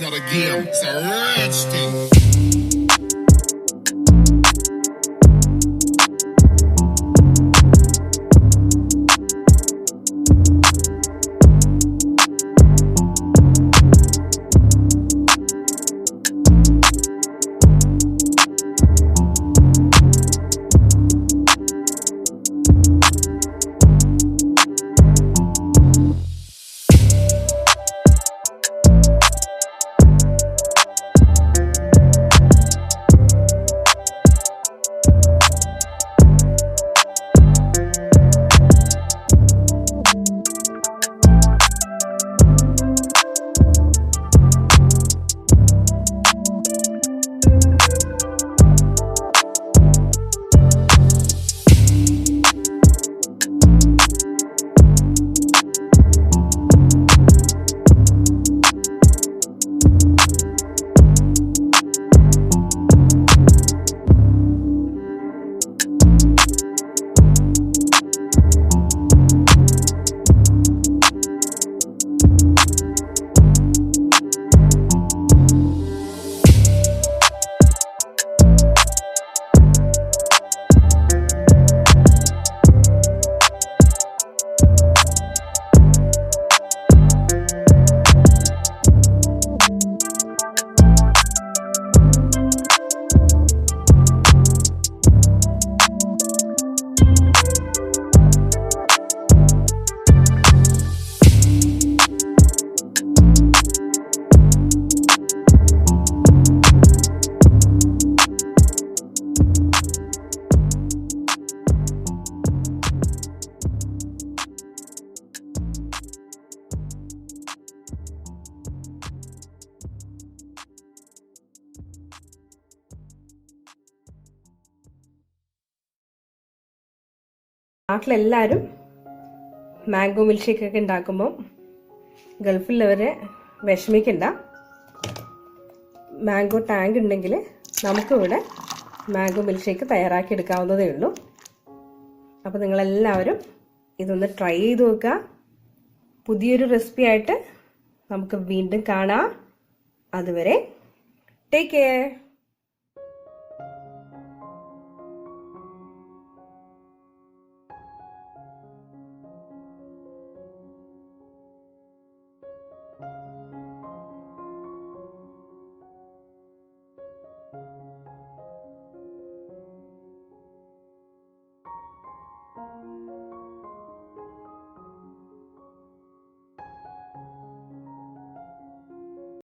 not a game, it's a rich thing. നാട്ടിലെല്ലാവരും mango milkshake ഒക്കെ ഉണ്ടാക്കുമ്പോൾ ഗൾഫിലുള്ളവരെ വിഷമിക്കണ്ട. മാംഗോ ടാങ്ക് ഉണ്ടെങ്കിൽ നമുക്കിവിടെ മാംഗോ മിൽക്ക് ഷേക്ക് തയ്യാറാക്കി എടുക്കാവുന്നതേ ഉള്ളൂ. അപ്പോൾ നിങ്ങളെല്ലാവരും ഇതൊന്ന് ട്രൈ ചെയ്ത് നോക്കുക. പുതിയൊരു റെസിപ്പി ആയിട്ട് നമുക്ക് വീണ്ടും കാണാം. അതുവരെ ടേക്ക് കെയർ.